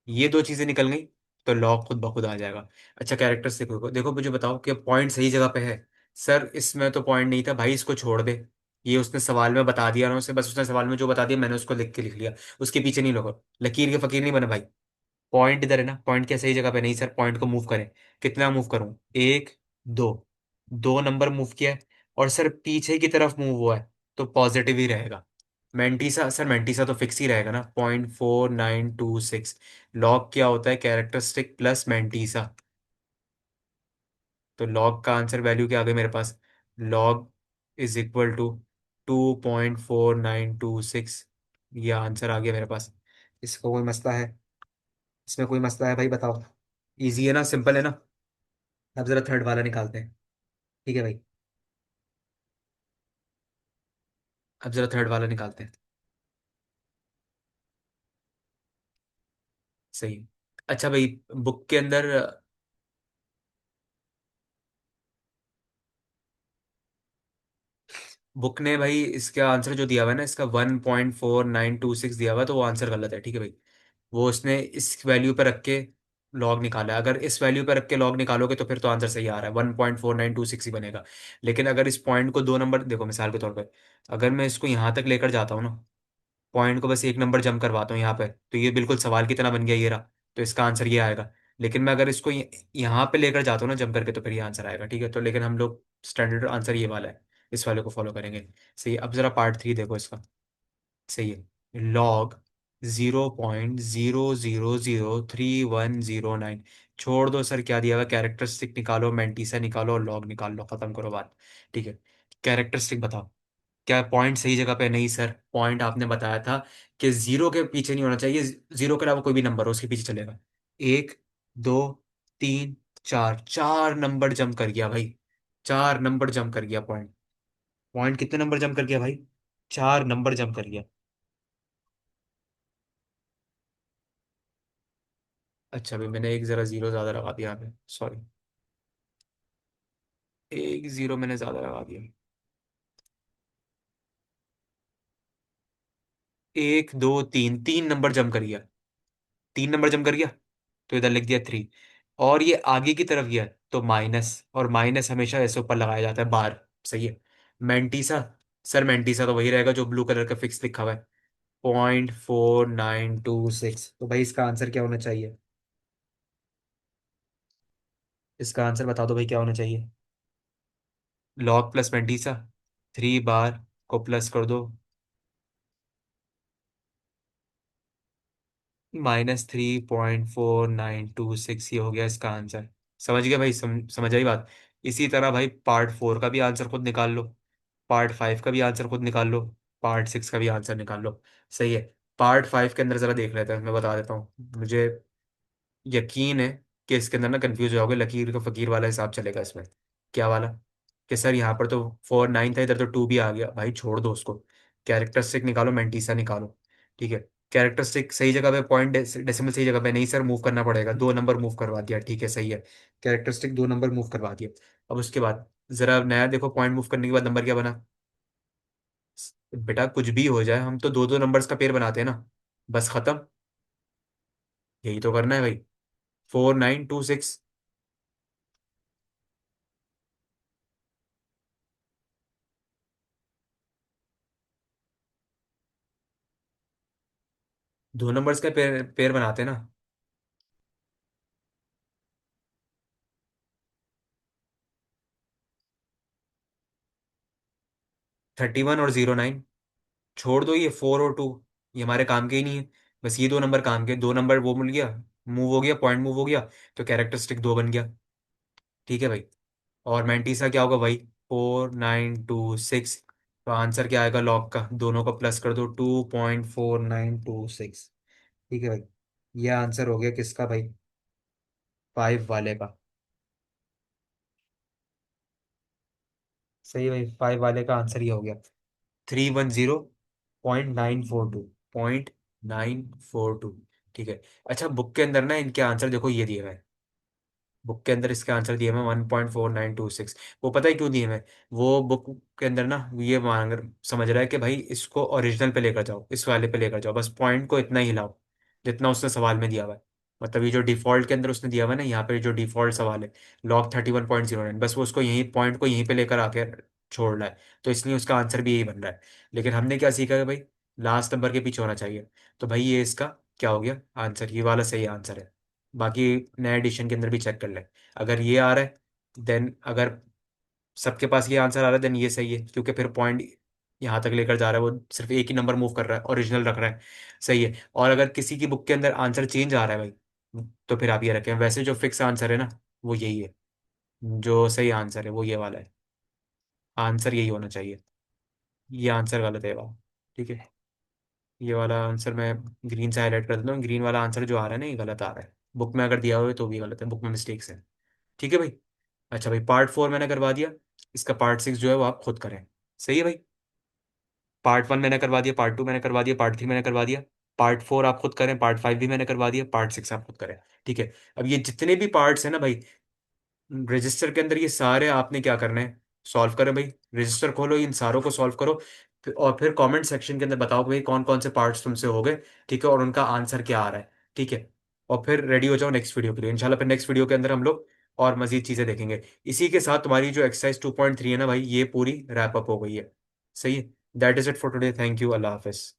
ये दो चीजें निकल गई, तो लॉग खुद ब खुद आ जाएगा। अच्छा, कैरेक्टरिस्टिक देखो, देखो मुझे बताओ कि पॉइंट सही जगह पे है। सर इसमें तो पॉइंट नहीं था भाई, इसको छोड़ दे। ये उसने सवाल में बता दिया ना उसे, बस उसने सवाल में जो बता दिया मैंने उसको लिख लिया। उसके पीछे नहीं लोगो, लकीर के फकीर नहीं बने भाई। पॉइंट इधर है ना, पॉइंट क्या सही जगह पे? नहीं सर, पॉइंट को मूव करें। कितना मूव करूं? एक, दो, दो नंबर मूव किया है। और सर पीछे की तरफ मूव हुआ है, तो पॉजिटिव ही रहेगा। मेंटीसा सर, मेंटीसा तो फिक्स ही रहेगा ना, 0.4926। लॉग क्या होता है? Characteristic plus mantissa. तो लॉग का आंसर वैल्यू क्या आ गई मेरे पास? Log is equal to 2.4926। ये आंसर आ गया मेरे पास। इसका कोई मसला है? इसमें कोई मसला है भाई, बताओ। इजी है ना, सिंपल है ना। अब जरा थर्ड वाला निकालते हैं। ठीक है भाई, अब जरा थर्ड वाला निकालते हैं। सही है। अच्छा भाई, बुक के अंदर, बुक ने भाई इसका आंसर जो दिया हुआ है ना, इसका 1.4926 दिया हुआ है, तो वो आंसर गलत है। ठीक है भाई। वो उसने इस वैल्यू पर रख के लॉग निकाला है। अगर इस वैल्यू पर रख के लॉग निकालोगे तो फिर तो आंसर सही आ रहा है, 1.4926 ही बनेगा। लेकिन अगर इस पॉइंट को दो नंबर, देखो मिसाल के तौर पर, अगर मैं इसको यहाँ तक लेकर जाता हूँ ना, पॉइंट को बस एक नंबर जम करवाता हूँ यहाँ पे, तो ये बिल्कुल सवाल की तरह बन गया, ये रहा। तो इसका आंसर ये आएगा। लेकिन मैं अगर इसको यहाँ पे लेकर जाता हूँ ना जम करके, तो फिर ये आंसर आएगा। ठीक है, तो लेकिन हम लोग स्टैंडर्ड आंसर ये वाला है, इस वाले को फॉलो करेंगे। सही है। अब जरा पार्ट थ्री देखो इसका। सही है। लॉग 0.000319। छोड़ दो सर, क्या दिया हुआ? कैरेक्टरिस्टिक निकालो, मेंटीसा निकालो और लॉग निकाल लो, खत्म करो बात। ठीक है। कैरेक्टरिस्टिक बताओ। क्या पॉइंट सही जगह पे? नहीं सर, पॉइंट आपने बताया था कि जीरो के पीछे नहीं होना चाहिए, जीरो के अलावा कोई भी नंबर हो उसके पीछे चलेगा। एक, दो, तीन, चार, चार नंबर जम कर गया भाई। चार नंबर जम कर गया पॉइंट। पॉइंट कितने नंबर जम कर गया भाई? चार नंबर जम कर गया। अच्छा भाई, मैंने एक जरा जीरो ज्यादा लगा दिया यहाँ पे, सॉरी। एक जीरो मैंने ज्यादा लगा दिया। एक, दो, तीन, तीन नंबर जम कर गया। तीन नंबर जम कर गया, तो इधर लिख दिया थ्री। और ये आगे की तरफ गया तो माइनस, और माइनस हमेशा ऐसे ऊपर लगाया जाता है बार। सही है। मेंटीसा, सर मेंटीसा तो वही रहेगा जो ब्लू कलर का फिक्स लिखा हुआ है, 0.4926। तो भाई इसका आंसर क्या होना चाहिए? इसका आंसर बता दो भाई, क्या होना चाहिए? लॉग प्लस मेंटीसा, थ्री बार को प्लस कर दो, -3.4926। ये हो गया इसका आंसर। समझ गया भाई? समझ आई बात? इसी तरह भाई पार्ट फोर का भी आंसर खुद निकाल लो, पार्ट फाइव का भी आंसर खुद निकाल लो, पार्ट सिक्स का भी आंसर निकाल लो। सही है। पार्ट फाइव के अंदर जरा देख लेते हैं, मैं बता देता हूँ। मुझे यकीन है कि इसके अंदर ना कंफ्यूज हो जाओगे, लकीर का फकीर वाला हिसाब चलेगा इसमें। क्या वाला? कि सर यहाँ पर तो 49 था, इधर तो टू भी आ गया भाई, छोड़ दो उसको। कैरेक्टरिस्टिक निकालो, मेंटीसा निकालो। ठीक है। कैरेक्टरिस्टिक सही जगह पे, पॉइंट डेसिमल सही जगह पे नहीं सर, मूव करना पड़ेगा, दो नंबर मूव करवा दिया। ठीक है, सही है। कैरेक्टरिस्टिक दो नंबर मूव करवा दिया। अब उसके बाद जरा नया देखो, पॉइंट मूव करने के बाद नंबर क्या बना? बेटा कुछ भी हो जाए, हम तो दो दो नंबर्स का पेयर बनाते हैं ना, बस खत्म। यही तो करना है भाई। 4926। दो नंबर्स का पेयर पेयर बनाते हैं ना। 31 और 09। छोड़ दो ये फोर और टू, ये हमारे काम के ही नहीं है। बस ये दो नंबर काम के, दो नंबर वो मिल गया। मूव हो गया, पॉइंट मूव हो गया, तो कैरेक्टरिस्टिक 2 बन गया। ठीक है भाई। और मैंटीसा क्या होगा भाई, 4926। तो आंसर क्या आएगा लॉग का, दोनों को प्लस कर दो, 2.4926। ठीक है भाई। ये आंसर हो गया किसका भाई, 5 वाले का। सही भाई, 5 वाले का आंसर ये हो गया, 310.942। ठीक है। अच्छा, बुक के अंदर ना इनके आंसर देखो ये दिए हुए हैं। बुक के अंदर इसके आंसर दिए हुए हैं 1.4926। वो पता है क्यों दिए हुए हैं? वो बुक के अंदर ना ये मांग समझ रहा है कि भाई इसको ओरिजिनल पे लेकर जाओ, इस वाले पे लेकर जाओ, बस पॉइंट को इतना ही हिलाओ जितना उसने सवाल में दिया हुआ है। मतलब ये जो डिफॉल्ट के अंदर उसने दिया हुआ है ना, यहाँ पे जो डिफॉल्ट सवाल है, लॉग 31.09, बस वो उसको यहीं पॉइंट को यहीं पे लेकर आके छोड़ रहा है। तो इसलिए उसका आंसर भी यही बन रहा है। लेकिन हमने क्या सीखा है भाई, लास्ट नंबर के पीछे होना चाहिए। तो भाई ये इसका क्या हो गया आंसर, ये वाला सही आंसर है। बाकी नए एडिशन के अंदर भी चेक कर ले, अगर ये आ रहा है देन, अगर सबके पास ये आंसर आ रहा है देन ये सही है, क्योंकि फिर पॉइंट यहाँ तक लेकर जा रहा है, वो सिर्फ एक ही नंबर मूव कर रहा है, ओरिजिनल रख रहा है। सही है। और अगर किसी की बुक के अंदर आंसर चेंज आ रहा है भाई, तो फिर आप ये रखें, वैसे जो फिक्स आंसर है ना वो यही है, जो सही आंसर है वो ये वाला है। आंसर यही होना चाहिए। ये आंसर गलत है वाला। ठीक है। ये वाला आंसर मैं ग्रीन से हाईलाइट कर देता हूँ, ग्रीन वाला आंसर जो आ रहा है ना ये गलत आ रहा है, बुक में अगर दिया हुआ है तो भी गलत है, बुक में मिस्टेक्स है। ठीक है भाई। अच्छा भाई, पार्ट 4 मैंने करवा दिया, इसका पार्ट 6 जो है वो आप खुद करें। सही है भाई। पार्ट 1 मैंने करवा दिया, पार्ट 2 मैंने करवा दिया, पार्ट 3 मैंने करवा दिया, पार्ट 4 आप खुद करें, पार्ट 5 भी मैंने करवा दिया, पार्ट 6 आप खुद करें। ठीक है। अब ये जितने भी पार्ट्स हैं ना भाई, रजिस्टर के अंदर ये सारे आपने क्या करने हैं, सॉल्व करें भाई। रजिस्टर खोलो, इन सारों को सॉल्व करो, और फिर कमेंट सेक्शन के अंदर बताओ कि भाई कौन कौन से पार्ट्स तुमसे हो गए। ठीक है, और उनका आंसर क्या आ रहा है। ठीक है। और फिर रेडी हो जाओ नेक्स्ट वीडियो के लिए इंशाल्लाह। फिर नेक्स्ट वीडियो के अंदर हम लोग और मजीद चीज़ें देखेंगे। इसी के साथ तुम्हारी जो एक्सरसाइज 2.3 है ना भाई, ये पूरी रैप अप हो गई है। सही है। That is it for today, thank you, Allah Hafiz.